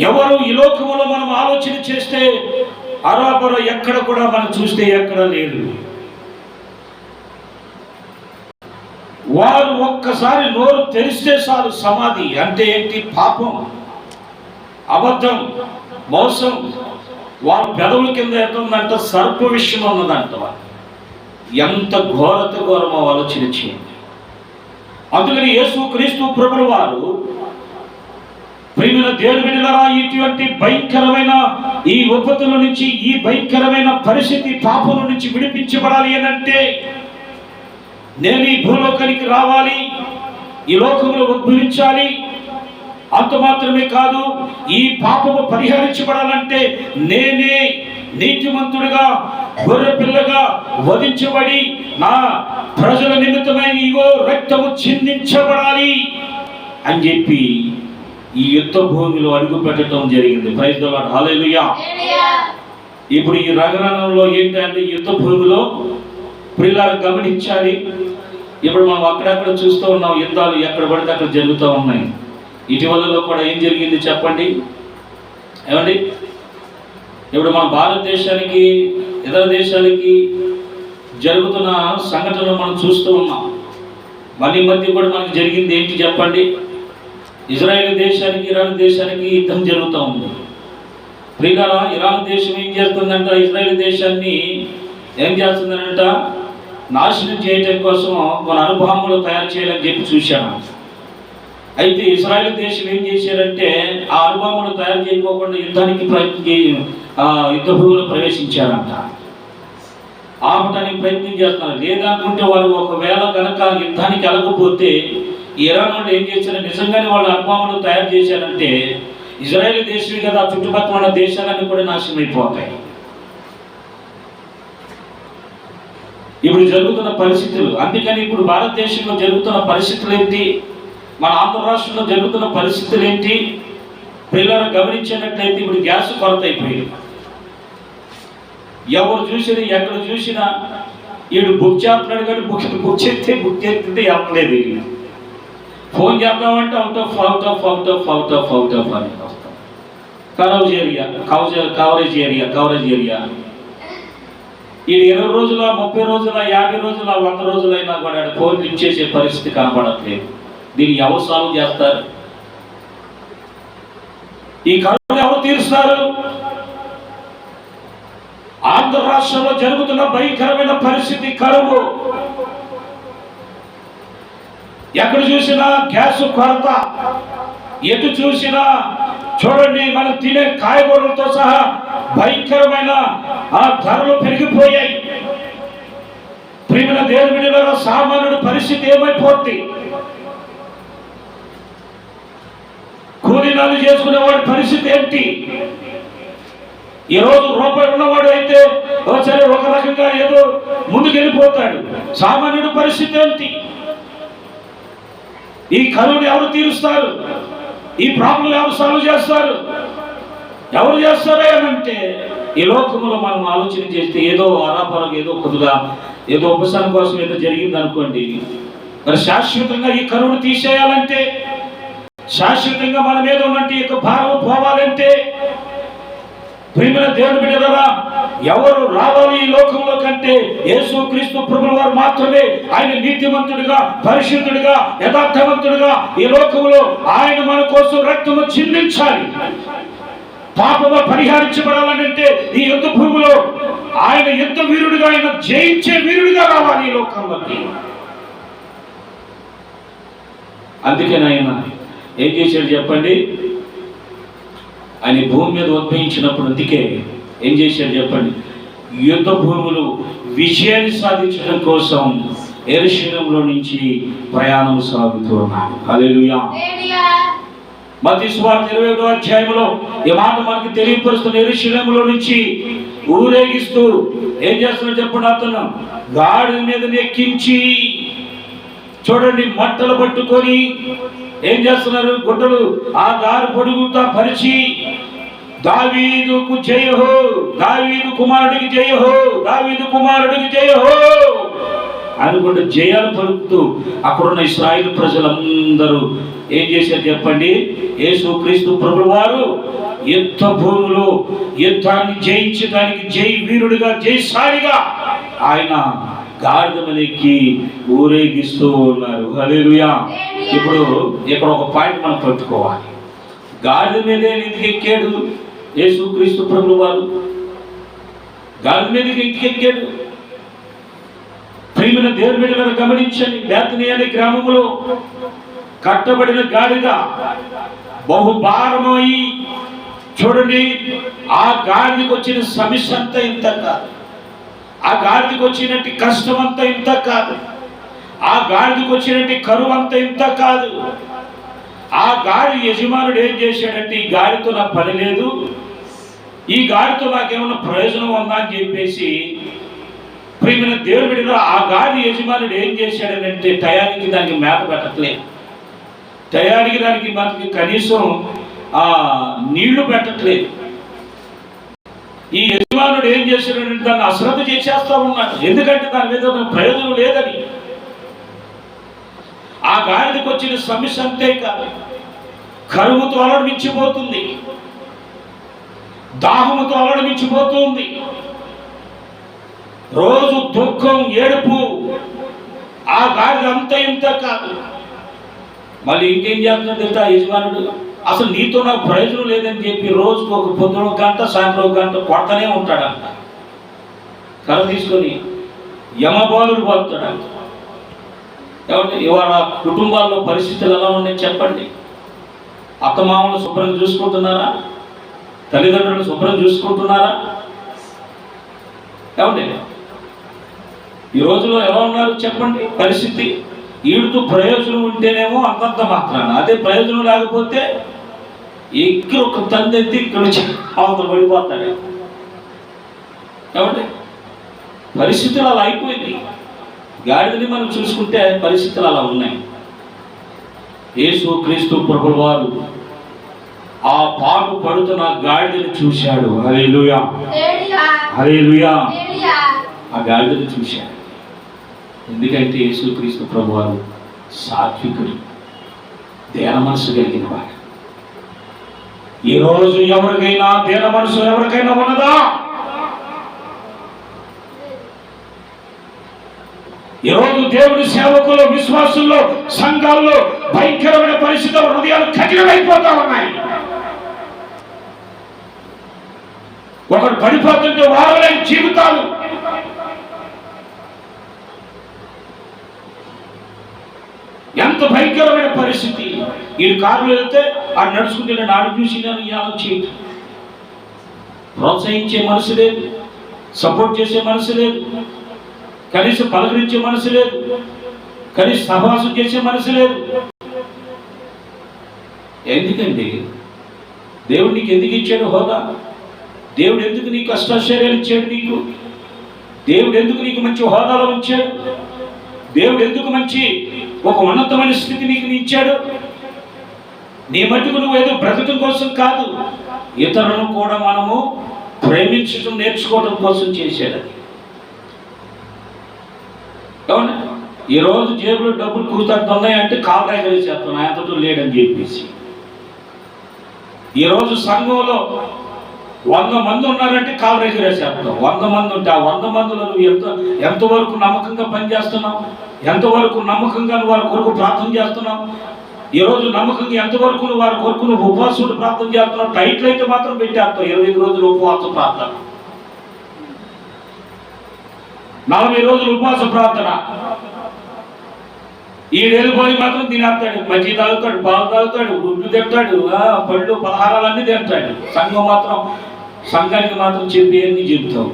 ఎవరు ఈ లోకములో మనం ఆలోచన చేస్తే అరాబర ఎక్కడ కూడా మనం చూస్తే ఎక్కడ లేదు. వారు ఒక్కసారి నోరు తెరిస్తే చాలు సమాధి. అంటే ఏంటి? పాపం, అబద్ధం, మోసం. వారు పెదవుల కింద ఎంతుందంట? సర్ప విషయం ఉన్నదంట. ఎంత ఘోరమో ఆలోచన చేయండి. అందుకని యేసుక్రీస్తు ప్రభువు వారు, ప్రియమైన దేవుని బిడ్డలారా, ఇటువంటి భయంకరమైన ఈ విపత్తుల నుంచి, ఈ భయంకరమైన పరిస్థితి పాపం నుంచి విడిపించబడాలి అనంటే నేను ఈ భూలోకానికి రావాలి, ఈ లోకంలో ఉద్భవించాలి. అంత మాత్రమే కాదు, ఈ పాపము పరిహరించబడాలంటే నేనే నీతిమంతుడిగా, గొర్రె పిల్లగా వధించబడి నా ప్రజల నిమిత్తమైన ఇగో రక్తము చిందించబడాలి అని చెప్పి ఈ యుద్ధ భూమిలో అడుగు పెట్టడం జరిగింది. ప్రైజ్ ది లార్డ్, హల్లెలూయా. ఇప్పుడు ఈ రంగరంగంలో ఏంటంటే యుద్ధ భూమిలో ప్రియులారా గమనించాలి. ఇప్పుడు మనం అక్కడక్కడ చూస్తూ ఉన్నాం, యుద్ధాలు ఎక్కడ పడితే అక్కడ జరుగుతూ ఉన్నాయి. ఇటీవలలో కూడా ఏం జరిగింది చెప్పండి? ఏమండి, ఇప్పుడు మన భారతదేశానికి ఇతర దేశాలకి జరుగుతున్న సంఘటనలు మనం చూస్తూ ఉన్నాం. మళ్ళీ మధ్య కూడా మనకి జరిగింది ఏంటి చెప్పండి? ఇజ్రాయెల్ దేశానికి ఇరాన్ దేశానికి యుద్ధం జరుగుతూ ఉంది. ప్రియులారా, ఇరాన్ దేశం ఏం చేస్తుందంట? ఇజ్రాయెల్ దేశాన్ని ఏం చేస్తుందనంట? నాశనం చేయటం కోసం మన అణుబాంబులు తయారు చేయాలని చెప్పి చూశాను. అయితే ఇజ్రాయెల్ దేశం ఏం చేశారంటే ఆ అణుబాంబులు తయారు చేయకోకుండా యుద్ధ భూమిలో ప్రవేశించారంట. ఆపటానికి ప్రయత్నం చేస్తున్నారు. లేదనుకుంటే వాళ్ళు ఒకవేళ కనుక యుద్ధానికి వెళ్ళకపోతే ఇరాన్ వాళ్ళు ఏం చేశారు? నిజంగానే వాళ్ళు అణుబాంబులు తయారు చేశారంటే ఇజ్రాయేల్ దేశమే కదా, చుట్టుపక్కల ఉన్న దేశాలన్నీ కూడా నాశనం అయిపోతాయి. ఇప్పుడు జరుగుతున్న పరిస్థితులు, అందుకని ఇప్పుడు భారతదేశంలో జరుగుతున్న పరిస్థితులు ఏంటి, మన ఆంధ్ర రాష్ట్రంలో జరుగుతున్న పరిస్థితులు ఏంటి, పిల్లలు గమనించినట్లయితే ఇప్పుడు గ్యాస్ కొరత అయిపోయింది. ఎవరు చూసినా ఎక్కడ చూసినా వీడు బుక్ చేస్తున్నాడు, కానీ బుక్ చేస్తే ఎవట్లేదు. ఫోన్ చేద్దామంటే అవుట్ ఆఫ్ అని వస్తాం. కవరేజ్ ఏరియా ఈ 20 రోజుల 30 రోజుల 50 రోజుల 100 రోజులైనా కూడా ఫోన్ లిఫ్ట్ చేసే పరిస్థితి కనపడట్లేదు. దీన్ని ఎవరు సాల్వ్ చేస్తారు? ఈ కరువు ఎవరు తీరుస్తారు? ఆంధ్ర రాష్ట్రంలో జరుగుతున్న భయంకరమైన పరిస్థితి కరువు. ఎక్కడ చూసినా గ్యాస్ కొరత, ఎటు చూసినా చూడండి, మనం తినే కాయగూరలతో సహా భయంకరమైన ఆ ధరలు పెరిగిపోయాయి. ప్రియమైన దేవుని బిడ్డలారా, సామాన్యుడి పరిస్థితి ఏమైపోద్ది? కూలీనాలు చేసుకునేవాడి పరిస్థితి ఏంటి? ఈరోజు రూపాయి ఉన్నవాడు అయితే సరే ఒక రకంగా ఏదో ముందుకెళ్ళిపోతాడు. సామాన్యుడి పరిస్థితి ఏంటి? ఈ కరువుని ఎవరు తీరుస్తారు? ఈ ప్రాబ్లం ఎవరు సాల్వ్ చేస్తారు? ఎవరు చేస్తారా అంటే, ఈ లోకంలో మనం ఆలోచన చేస్తే ఏదో ఆరాపరకు ఏదో కొద్దిగా ఏదో ఉపశమనం కోసం ఏదో జరిగింది అనుకోండి. మరి శాశ్వతంగా ఈ కరువును తీసేయాలంటే, శాశ్వతంగా మన మీద ఉన్నట్టు ఈ భారం పోవాలంటే, ప్రియమైన దేవుని బిడ్డలారా, ఎవరు రావాలి ఈ లోకంలో కంటే యేసుక్రీస్తు ప్రభువు వారు మాత్రమే. ఆయన నీతిమంతుడిగా, పరిశుద్ధుడిగా, యథార్థవంతుడిగా ఈ లోకంలో ఆయన మన కోసం రక్తము చిందించాలి. పాపము పరిహరించబడాలంటే ఈ యుద్ధ భూమిలో ఆయన యుద్ధ వీరుడిగా, ఆయన జయించే వీరుడిగా రావాలి ఈ లోకంలోకి. అందుకని ఆయన ఏం చేశాడు చెప్పండి? ఆయన భూమి మీద ఉద్భవించినప్పుడు అందుకే ఏం చేశాడు చెప్పండి? యుద్ధ భూములు విజయాన్ని సాధించడం కోసం యెరూషలేములో నుంచి ప్రయాణం సాగుతూ ఉన్నాడు. హల్లెలూయా. మత్తయి సువార్త 27వ అధ్యాయంలో ఈ మాట మనకి తెలియపరుస్తున్న, యెరూషలేములో నుంచి ఊరేగిస్తూ ఏం చేస్తున్నాడు చెప్పండి? అతను గాడిద మీద ఎక్కించి, చూడండి, మంటలు పట్టుకొని ఏం చేస్తున్నారు? గుడ్డలు ఆ దారి పొడుగుతా పరిచి, దావీదుకు జయహో, దావీదు కుమారుడికి జయహో, దావీదు కుమారుడికి జయహో అనుకుంటూ జయాలు పలుకుతూ అక్కడున్న ఇశ్రాయేలు ప్రజలందరూ ఏం చేశారు చెప్పండి? యేసుక్రీస్తు ప్రభువు వారు యుద్ధ భూములు యుద్ధాన్ని జయించడానికి జై వీరుడిగా, జయశాలిగా ఆయన గాడిద మీదకి ఊరేగిస్తూ ఉన్నారు. హల్లెలూయా. ఇప్పుడు ఇక్కడ ఒక పాయింట్ మనం పట్టుకోవాలి. గాడిద మీదే ఎందుకు ఎక్కాడు యేసుక్రీస్తు ప్రభువు వారు? గాడిద మీదకి ఎందుకు ఎక్కాడు? ప్రియమైన దేవుని బిడ్డలను గమనించండి. బేతనీ అనే గ్రామంలో కట్టబడిన గాడిద బహుభారమై, చూడండి, ఆ గాడిదకి వచ్చిన సమస్య అంతా ఇంత కాదు, ఆ గాడిదకి వచ్చినట్టు కష్టం అంతా ఇంత కాదు, ఆ గాడిదకి వచ్చినట్టు కరువు అంతా ఇంత కాదు. ఆ గాడి యజమానుడు ఏం చేశాడంటే, ఈ గాడితో నాకు పని లేదు, ఈ గాడితో నాకేమన్నా ప్రయోజనం ఉందా అని చెప్పేసి, ప్రియమైన దేవుని బిడ్డలు, ఆ గాడి యజమానుడు ఏం చేశాడనంటే, టయానికి దానికి మేత పెట్టట్లేదు, టయానికి దానికి మనకి కనీసం నీళ్లు పెట్టట్లేదు. ఈ యజమానుడు ఏం చేశాడంటే దాన్ని అశ్రద్ధ చేసేస్తా ఉన్నాడు. ఎందుకంటే దాని మీద ప్రయోజనం లేదని. ఆ గాడిదకి వచ్చిన సమస్య అంతే కాదు, కరువుతో అలడమించిపోతుంది, దాహముతో అలడమించిపోతుంది, రోజు దుఃఖం, ఏడుపు. ఆ గాడిద అంత ఇంత కాదు. మళ్ళీ ఇంకేం చేస్తున్నాడు ఆ యజమానుడు? అసలు నీతో నాకు ప్రయోజనం లేదని చెప్పి రోజుకు ఒక పొద్దున 1 గంట, సాయంత్రం 1 గంట కొడతానే ఉంటాడంట. కర్ర తీసుకొని యమబాలుడు పోతాడంట. ఏమంటే ఇవాళ కుటుంబాల్లో పరిస్థితులు ఎలా ఉన్నాయి చెప్పండి? అత్తమామలు శుభ్రం చూసుకుంటున్నారా? తల్లిదండ్రులు శుభ్రం చూసుకుంటున్నారా? ఏమండి ఈ రోజులో ఎలా ఉన్నారు చెప్పండి పరిస్థితి? వీడితో ప్రయోజనం ఉంటేనేమో అంతంత మాత్రాన, అదే ప్రయోజనం లేకపోతే ఎక్కి ఒక తందెత్తి ఇక్కడ నుంచి అవతల పడిపోతాడు. కాబట్టి పరిస్థితులు అలా అయిపోయింది. గాడిదని మనం చూసుకుంటే పరిస్థితులు అలా ఉన్నాయి. యేసు క్రీస్తు ప్రభువు వారు ఆ పాటు పడుతున్న గాడిదని చూశాడు. హల్లెలూయా, హల్లెలూయా. ఆ గాడిదని చూశాడు. ఎందుకంటే యేసు క్రీస్తు ప్రభువు వారు సాత్వికుడు, దేన మనసు కలిగిన వాడు. ఈరోజు ఎవరికైనా దేన మనసు ఎవరికైనా ఉన్నదా? ఈరోజు దేవుడి సేవకులు, విశ్వాసుల్లో, సంఘాల్లో భయంకరమైన పరిస్థితులు, హృదయాలు కఠినమైపోతా ఉన్నాయి. ఒకరు పడిపోతుంటే వారలేని జీవితాలు. ఎంత భయంకరమైన పరిస్థితి. వీడు కారులో వెళ్తే ఆ నడుచుకుంటే నాడు చూసి నేను ఇవాళ చేయటం. ప్రోత్సహించే మనసు లేదు, సపోర్ట్ చేసే మనసు లేదు, కనీసం పలకరించే మనసు లేదు, కనీసం సహవాసం చేసే మనసు లేదు. ఎందుకండి? దేవుడు నీకు ఎందుకు ఇచ్చాడు హోదా? దేవుడు ఎందుకు నీకు కష్టాశ్చర్యాలు ఇచ్చాడు? నీకు దేవుడు ఎందుకు నీకు మంచి హోదాలో ఉంచాడు? దేవుడు ఎందుకు మంచి ఒక ఉన్నతమైన స్థితి నీకు ఇచ్చాడు? నీ మట్టుకు నువ్వు ఏదో బ్రతకడం కోసం కాదు, ఇతరులను కూడా మనము ప్రేమించడం నేర్చుకోవడం కోసం చేశాడు. అది అవునా? ఈరోజు జేబులో డబ్బులు కూతున్నాయంటే కాలరాయి కలిసేస్తాను ఆయనతో లేడని చెప్పేసి. ఈరోజు సంఘంలో 100 మంది ఉన్నారంటే కాలరాయి కలిసేస్తాం. 100 మంది ఉంటే ఆ 100 మందిలో నువ్వు ఎంతవరకు నమ్మకంగా పనిచేస్తున్నావు? ఎంతవరకు నమ్మకంగా నువ్వు వారి కొరకు ప్రార్థన చేస్తున్నావు? ఈరోజు నమ్మకంగా ఎంతవరకు నువ్వు వారి కొరకు నువ్వు ఉపవాసం ప్రార్థన చేస్తున్నావు? టైట్లు అయితే మాత్రం పెట్టేస్తావు 25 రోజులు ఉపవాస ప్రార్థన, 40 రోజులు ఉపవాస ప్రార్థన. ఈడెళ్ళిపోయి మాత్రం తినేస్తాడు, మజ్జి తాగుతాడు, పాలు తాగుతాడు, గుడ్లు తింటాడు, పళ్ళు పలహారాలన్నీ తింటాడు. సంఘానికి మాత్రం చెప్పి అన్నీ చెప్తావు.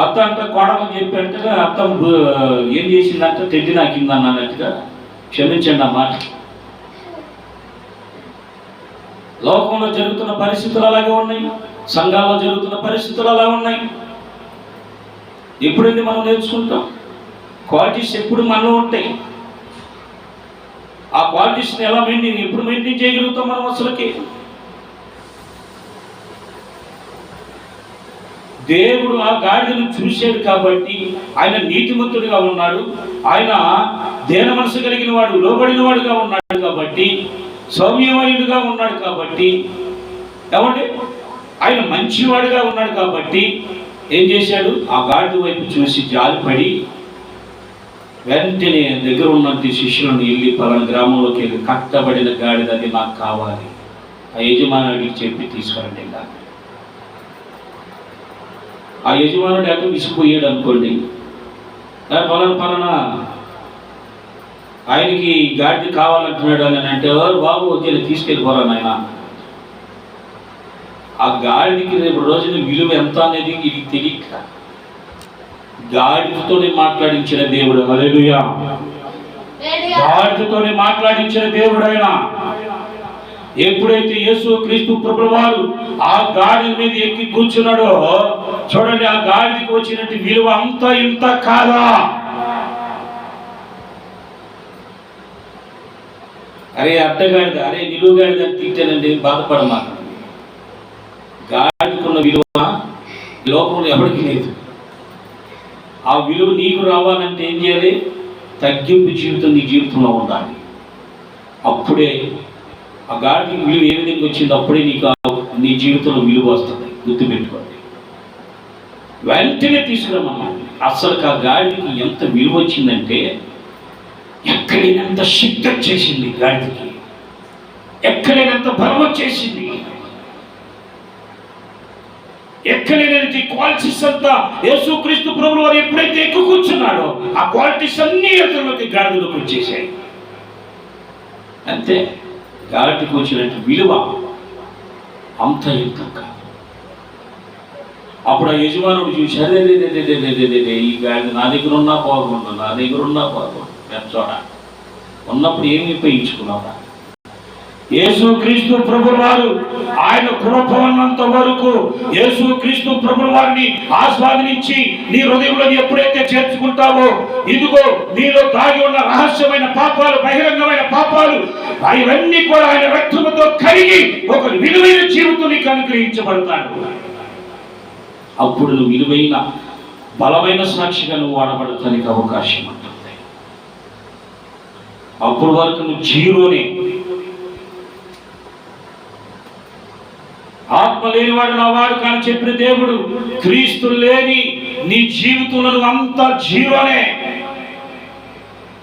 అత్త అంటే కోడలు చెప్పినట్టుగా అత్త ఏం చేసిందంటే తెడ్డి నాకిందని అన్నట్టుగా. క్షమించండి ఆ మాట. లోకంలో జరుగుతున్న పరిస్థితులు అలాగే ఉన్నాయి, సంఘాల్లో జరుగుతున్న పరిస్థితులు అలా ఉన్నాయి. ఎప్పుడండి మనం నేర్చుకుంటాం? క్వాలిటీస్ ఎప్పుడు మనలో ఉంటాయి. ఆ క్వాలిటీస్ని ఎలా ఎప్పుడు మెయింటైన్ చేయగలుగుతాం మనం? అసలుకి దేవుడు ఆ గాడిదను చూశాడు కాబట్టి ఆయన నీతిమంతుడిగా ఉన్నాడు, ఆయన దేన మనసు కలిగిన వాడు, లోబడిన వాడుగా ఉన్నాడు కాబట్టి, సౌమ్యమయుడుగా ఉన్నాడు కాబట్టి, ఏమంటే ఆయన మంచివాడుగా ఉన్నాడు కాబట్టి ఏం చేశాడు? ఆ గాడిద వైపు చూసి జాలిపడి వెంటనే దగ్గర ఉన్నట్టు శిష్యులను వెళ్ళి పలానా గ్రామంలోకి వెళ్ళి కట్టబడిన గాడిద అది నాకు కావాలి, ఆ యజమానుడికి చెప్పి తీసుకురండి. ఆ యజమానుడు అటు విసిపోయాడు అనుకోండి, పలానా ఆయనకి గాడిద కావాలంటున్నాడు అని అంటే, బాబు వచ్చి తీసుకెళ్ళిపోరా నాయన. ఆ గాడిదకి రేపు రోజున విలువ ఎంత అనేది ఇది తెలియక గాడిదతోనే మాట్లాడించిన దేవుడు. హల్లెలూయా. గాడిదతోనే మాట్లాడించిన దేవుడు ఆయన. ఎప్పుడైతే యేసు క్రీస్తు ప్రభువు వారు ఆ గాడిద మీద ఎక్కి కూర్చున్నాడో చూడండి, ఆ గాడిదకి వచ్చినట్టు విలువ అంత ఇంత కాదా? అరే అడ్డగాడిద, అరే నిలువుగాడిద అని తిట్టానండి, బాధపడమాక. గాడిదకున్న విలువ లోకంలో ఎవరికి లేదు. ఆ విలువ నీకు రావాలంటే ఏం చేయాలి? తగ్గింపు జీవితం నీ జీవితంలో ఉండాలి. అప్పుడే ఆ గాడికి విలువ ఏ విధంగా వచ్చింది, అప్పుడే నీకు నీ జీవితంలో విలువ వస్తుంది. గుర్తుపెట్టుకోండి. వెంటనే తీసుకురమ్మన్నాడు. అసలు ఆ గాడికి ఎంత విలువ వచ్చిందంటే, ఎక్కడైనంత శక్తి వచ్చేసింది గాడికి, ఎక్కడైనంత బలం వచ్చేసింది, ఎక్కడైనా క్వాలిటీస్ అంతా యేసుక్రీస్తు ప్రభువు వారు ఎప్పుడైతే ఎక్కువ కూర్చున్నాడో ఆ క్వాలిటీస్ అన్ని ఎదురులోకి గాడిదలోకి వచ్చేసాయి. అంతే. గాడికి వచ్చినట్టు విలువ అంత ఇంత. అప్పుడు ఆ యజమానుడు చూసి, అదే ఈ గాడిద నా దగ్గర ఉన్నా బాగుండు, నా దగ్గర ఉన్నా బాగుండు, పెద్దోడ ఉన్నప్పుడు ఏమి ఉపయోగించుకున్నావా? యేసుక్రీస్తు ప్రభువు వారు ఆయన కృప ఉన్నంత వరకు యేసుక్రీస్తు ప్రభువు వారిని ఆస్వాదించి నీ హృదయంలో ఎప్పుడైతే చేర్చుకుంటావో, ఇదిగో నీలో దాగి ఉన్న రహస్యమైన పాపాలు, బహిరంగమైన పాపాలు, అవన్నీ కూడా ఆయన రక్తముతో కడిగి ఒక విలువైన జీవితం నీకు అనుగ్రహించబడతాడు. అప్పుడు నువ్వు విలువైన బలమైన సాక్షిగా నువ్వు వాడబడటానికి అవకాశం ఉంటుంది. అప్పుడు వరకు నువ్వు జీరోనే. ఆత్మ లేనివాడు నా వాడు కానీ చెప్పిన దేవుడు, క్రీస్తు లేని నీ జీవితంలో నువ్వు అంత జీరోనే.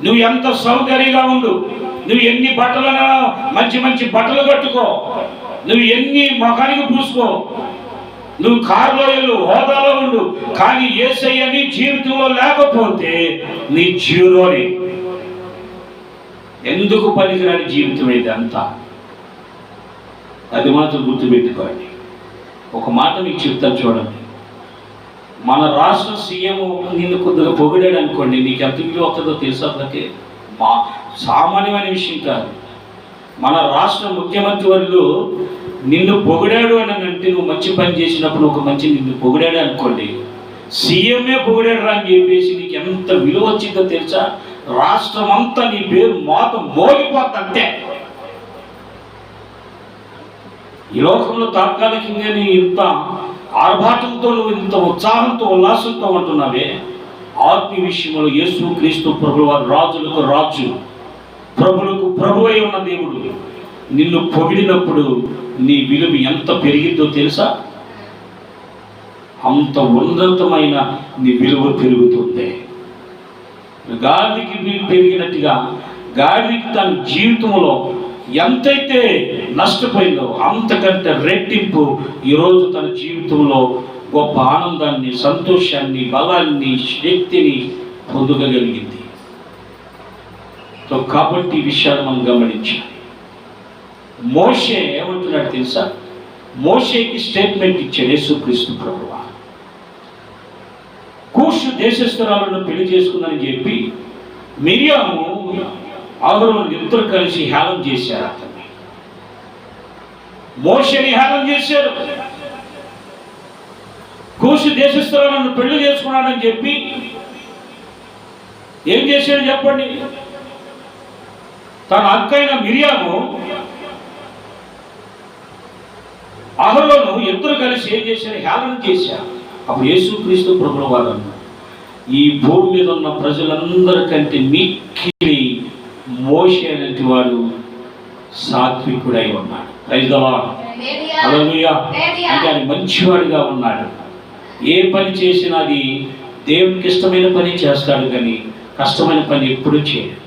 నువ్వు ఎంత సౌకర్యంగా ఉండు, నువ్వు ఎన్ని బట్టలను మంచి మంచి బట్టలు కట్టుకో, నువ్వు ఎన్ని ముఖానికి పూసుకో, నువ్వు కారులో వెళ్ళు, హోదాలో ఉండు, కానీ యేసయ్య నీ జీవితంలో లేకపోతే నీ జీరోనే. ఎందుకు పనికిరాని జీవితం ఇది అంతా. అది మాత్రం గుర్తుపెట్టుకోండి. ఒక మాట మీకు చెప్తాను చూడండి. మన రాష్ట్ర సీఎం నిన్ను కొద్దిగా పొగిడాడు అనుకోండి, నీకు ఎంత విలువ అవుతుందో తెలుసా? అతనికి సామాన్యమైన విషయం కాదు. మన రాష్ట్ర ముఖ్యమంత్రి వాళ్ళు నిన్ను పొగిడాడు అని అంటే, నువ్వు మంచి పని చేసినప్పుడు ఒక మంచి నిన్ను పొగిడాడు అనుకోండి, సీఎంఏ పొగిడాడు అని చెప్పేసి నీకు ఎంత విలువ వచ్చిందో తెలుసా? రాష్ట్రం అంతా నీ పేరు మోగిపోతుంటే. ఈ లోకంలో తాత్కాలికంగా నీ ఇంత ఆర్భాటంతో, నువ్వు ఇంత ఉత్సాహంతో ఉల్లాసంతో ఉంటున్నావే, ఆత్మీయ విషయంలో యేసుక్రీస్తు ప్రభువు వారు రాజులకు రాజు, ప్రభులకు ప్రభు అయి ఉన్న దేవుడు నిన్ను పొగిడినప్పుడు నీ విలువ ఎంత పెరిగిందో తెలుసా? అంత ఉన్నతమైన నీ విలువ పెరుగుతుంది. గాడికి పెరిగినట్టుగా గాడికి తన జీవితంలో ఎంతైతే నష్టపోయిందో అంతకంటే రెట్టింపు ఈరోజు తన జీవితంలో గొప్ప ఆనందాన్ని, సంతోషాన్ని, బలాన్ని, శక్తిని పొందగలిగింది. కాబట్టి ఈ విషయాన్ని మనం గమనించాలి. మోషే ఏమంటున్నాడు తెలుసా? మోషేకి స్టేట్మెంట్ ఇచ్చాడు యేసుక్రీస్తు ప్రభువు. కూషు దేశస్థురాలను పెళ్లి చేసుకుందని చెప్పి మిరియాము అహరోను ఇద్దరు కలిసి హేళన చేశారు. అతన్ని, మోషేని హేళన చేశారు. కూషు దేశస్థురాలను పెళ్లి చేసుకున్నాడని చెప్పి ఏం చేశాడు చెప్పండి? తన అక్కైన మిరియాము అహరోను ఇద్దరు కలిసి ఏం చేశారు? హేళన చేశారు. అప్పుడు యేసుక్రీస్తు ప్రభువు వారు అన్నారు, ఈ భూమి మీద ఉన్న ప్రజలందరికంటే మిక్కిలి మోషే అనేటి వాడు సాత్వికుడై ఉన్నాడు. Praise the lord. హల్లెలూయా. అంటే ఆయన మంచివాడిగా ఉన్నాడు. ఏ పని చేసినా అది దేవునికి ఇష్టమైన పని చేస్తాడు, కానీ కష్టమైన పని ఎప్పుడూ చేయడు.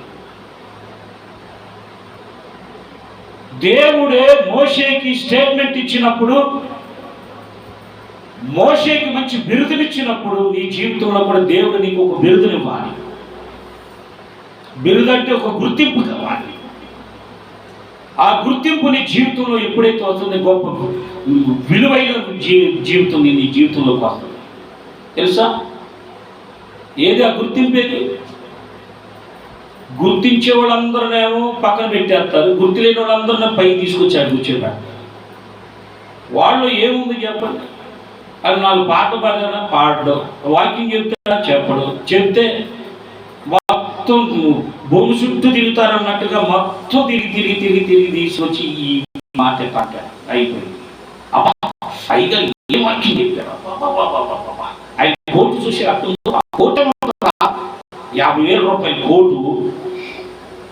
దేవుడే మోషేకి స్టేట్మెంట్ ఇచ్చినప్పుడు, మోషేకి మంచి బిరుదునిచ్చినప్పుడు, నీ జీవితంలో కూడా దేవుడు నీకు ఒక బిరుదునివ్వాలి. బిరుదు అంటే ఒక గుర్తింపు కావాలి. ఆ గుర్తింపు నీ జీవితంలో ఎప్పుడైతే వస్తుంది, గొప్ప విలువైన జీవితం నీ జీవితంలోకి వస్తుంది. తెలుసా ఏది ఆ గుర్తింపు? ఏది? గుర్తించే వాళ్ళందరూనేమో పక్కన పెట్టేస్తారు, గుర్తు లేని వాళ్ళందరూ పైకి తీసుకొచ్చాడు కూర్చోబెట్టారు. వాళ్ళు ఏముంది చెప్పండి? అది నాలుగు పాటలు పాడారా? పాడడం. వాకింగ్ చెప్తారా? చెప్పడం. చెప్తే మొత్తం భూమి చుట్టూ తిరుగుతారన్నట్టుగా మొత్తం తిరిగి తీసుకొచ్చి ఈ మాట పాట అయిపోయింది. పైగా ఏ వాకింగ్ చెప్పారు? ఆయన కోర్టు చూసి అర్థం, కోర్టు 50,000 రూపాయల కోటు,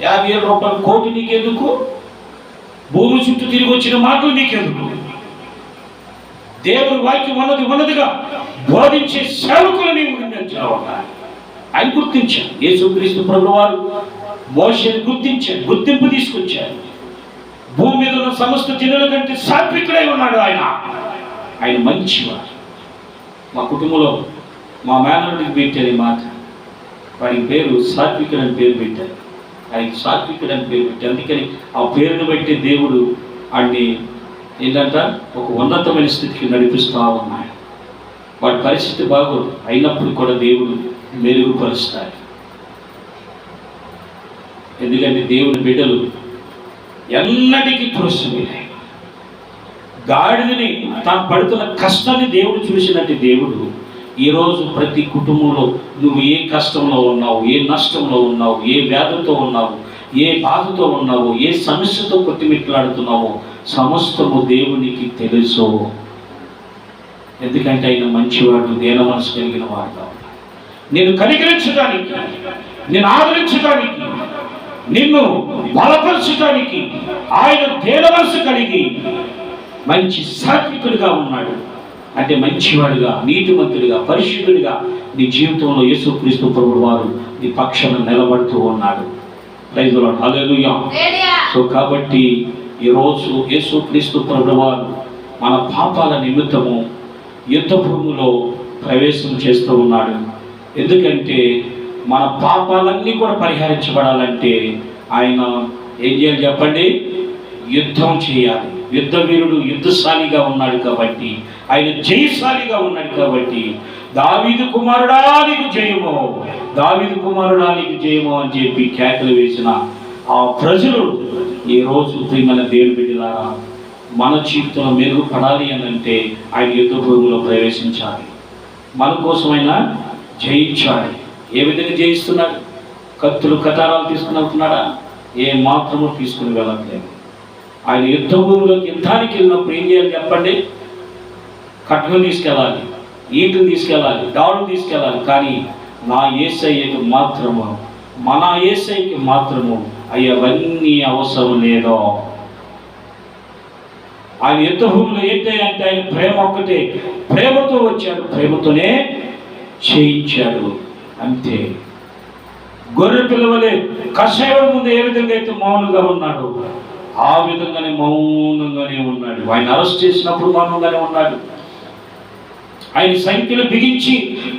50,000 రూపాయల కోటు నీకెందుకు? భూమి చుట్టూ తిరిగి వచ్చిన మాటలు నీకెందుకు? దేవుని వాక్యం ఉన్నదిగా బోధించే సేవకులని ఆయన గుర్తించారు. యేసుక్రీస్తు ప్రభువు వారు మోషేని గుర్తించారు, గుర్తింపు తీసుకొచ్చారు. భూమి మీద ఉన్న సమస్త జనుల కంటే సాత్వికుడై ఉన్నాడు ఆయన. ఆయన మంచివాడు. మా కుటుంబంలో మా మేనల్లుడికి పెట్టారు ఈ మాట. వాడికి పేరు సాత్వికుడు అని పేరు పెట్టారు. ఆయనకి సాత్వికుడు అని పేరు పెట్టారు. అందుకని ఆ పేరును బట్టి దేవుడు వాడిని ఏంటంట ఒక ఉన్నతమైన స్థితికి నడిపిస్తూ ఉన్నాడు. వాడి పరిస్థితి బాగోదు, అయినప్పుడు కూడా దేవుడు మెరుగుపరుస్తాడు. ఎందుకంటే దేవుని బిడ్డలు ఎన్నటికీ తులసివేలే. గాడిదని తాను పడుతున్న కష్టాన్ని దేవుడు చూసినట్టు దేవుడు ఈరోజు ప్రతి కుటుంబంలో నువ్వు ఏ కష్టంలో ఉన్నావు, ఏ నష్టంలో ఉన్నావు, ఏ వ్యాధితో ఉన్నావు, ఏ బాధతో ఉన్నావో, ఏ సమస్యతో కొట్టిమిట్లాడుతున్నావో సమస్తము దేవునికి తెలుసు. ఎందుకంటే ఆయన మంచివాడు, దీన మనసు కలిగిన వాడు. నేను కనికరించడానికి, నేను ఆదరించడానికి, నిన్ను బలపరచడానికి ఆయన దీన మనసు కలిగి మంచి సాత్వికుడిగా ఉన్నాడు. అంటే మంచివాడుగా, నీతిమంతుడిగా, పరిశుద్ధుడిగా నీ జీవితంలో యేసుక్రీస్తు ప్రభువు వారు నీ పక్షాన నిలబడుతూ ఉన్నాడు. Praise the lord, hallelujah. So కాబట్టి ఈరోజు యేసుక్రీస్తు ప్రభువు వారు మన పాపాల నిమిత్తము యుద్ధ భూమిలో ప్రవేశం చేస్తూ ఉన్నాడు. ఎందుకంటే మన పాపాలన్నీ కూడా పరిహరించబడాలంటే ఆయన ఏం చేయాలి చెప్పండి? యుద్ధం చేయాలి. యుద్ధ వీరుడు యుద్ధశాలిగా ఉన్నాడు కాబట్టి, ఆయన జయశాలిగా ఉన్నాడు కాబట్టి, దావీదు కుమారుడా నీకు జయము, దావీదు కుమారుడా నీకు జయము అని చెప్పి కేకలు వేసిన ఆ ప్రజలు ఈరోజు ప్రియమైన దేవుని బిడ్డలారా మన జీవితంలో మెరుగుపడాలి అని అంటే ఆయన యుద్ధ భూమిలో ప్రవేశించాలి. మన కోసమైనా జయించాలి. ఏ విధంగా జయిస్తున్నాడు? కత్తులు కటారాలు తీసుకుని వెళ్తున్నాడా? ఏ మాత్రమూ తీసుకుని వెళ్ళట్లేదు. ఆయన యుద్ధ భూమిలోకి యుద్ధానికి వెళ్ళినప్పుడు ఏం చేయాలి చెప్పండి? కట్టును తీసుకెళ్ళాలి, ఈటును తీసుకెళ్ళాలి, డాడును తీసుకెళ్ళాలి. కానీ నా యేసయ్యకి మాత్రము, మన యేసయ్యకి మాత్రము అయ్యవన్నీ అవసరం లేదో. ఆయన యుద్ధ భూమిలో ఏంటంటే ఆయన ప్రేమ ఒక్కటే, ప్రేమతో వచ్చాడు, ప్రేమతోనే చేయించాడు, అంతే. గొర్రె పిల్లవలే కషాయం ముందు ఏ విధంగా అయితే మౌనంగా ఉన్నాడు, ఆ విధంగానే మౌనంగానే ఉన్నాడు. ఆయన అరెస్ట్ చేసినప్పుడు మౌనంగానే ఉన్నాడు. ఆయన సంఖ్యలు బిగించి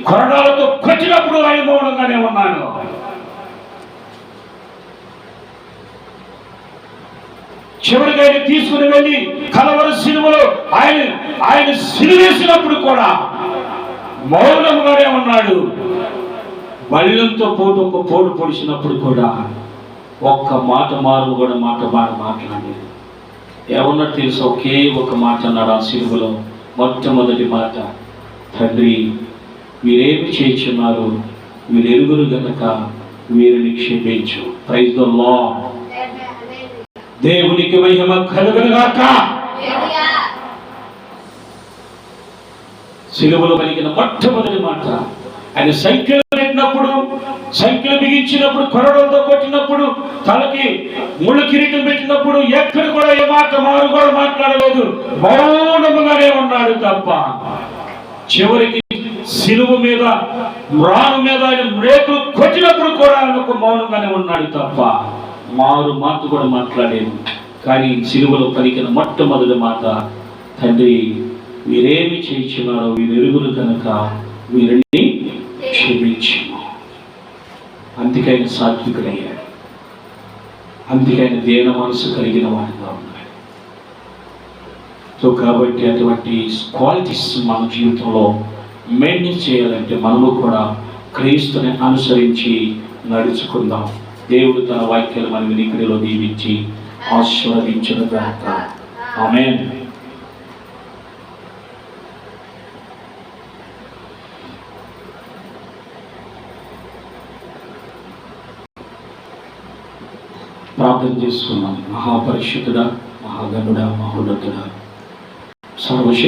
కొరడాలతో కొట్టినప్పుడు ఆయన మౌనంగానే ఉన్నాడు. చివరికి ఆయన తీసుకుని వెళ్ళి కలవరి సిలువలో ఆయన సిలువేసినప్పుడు కూడా మౌనంగానే ఉన్నాడు. బళ్ళంతో పోటు ఒక పోటు పొడిచినప్పుడు కూడా ఒక్క మాట మారు కూడా మాట్లాడలేదు. ఏమన్నట్టు తెలుసు? ఒకే ఒక మాట అన్నాడు ఆ సిలువలో. మొట్టమొదటి మాట, తండ్రి వీరేమి చేయించున్నారు, వీరు ఎరుగురు గనక వీరిని క్షమించు. Praise the lord. దేవునికి మహిమ కలుగును గాక. సిలువలో పలికిన మొట్టమొదటి మాట, ఆయన సంఖ్యలు పెట్టినప్పుడు, సంఖ్యలు బిగించినప్పుడు, కొరడంతో కొట్టినప్పుడు, తలకి ముళ్ళు కిరీటం పెట్టినప్పుడు ఎక్కడ కూడా ఏ మాట మారు కూడా మాట్లాడలేదు, మౌనముగానే ఉన్నాడు తప్ప. చివరికి సిలువ మీద, మ్రాను మీద ఆయన రేకులు కొట్టినప్పుడు కూడా ఆయన ఒక మౌనంగానే ఉన్నాడు తప్ప మారు మాట కూడా మాట్లాడలేదు. కానీ సిలువలో పలికిన మొట్టమొదటి మాట, తండ్రి వీరేమి చేయించున్నారో వీరు ఎరుగురు కనుక వీరిని క్షమించు. అందుకే ఆయన సాత్వికుడయ్యాడు. అందుకే ఆయన దీన మనసు కలిగిన వాడిగా ఉన్నాడు. సో కాబట్టి అటువంటి క్వాలిటీస్ మన జీవితంలో మెయింటైన్ చేయాలంటే మనము కూడా క్రీస్తుని అనుసరించి నడుచుకుందాం. దేవుడు తన వాక్యాలు మన వినికిడిలో దీవించి ఆశీర్వదించునుగాక. ఆమేన్. ప్రార్థన చేసుకున్నాం. మహాపరిశుద్ధుడా, మహాగణుడా, మహోన్నతుడా, సర్వశక్తి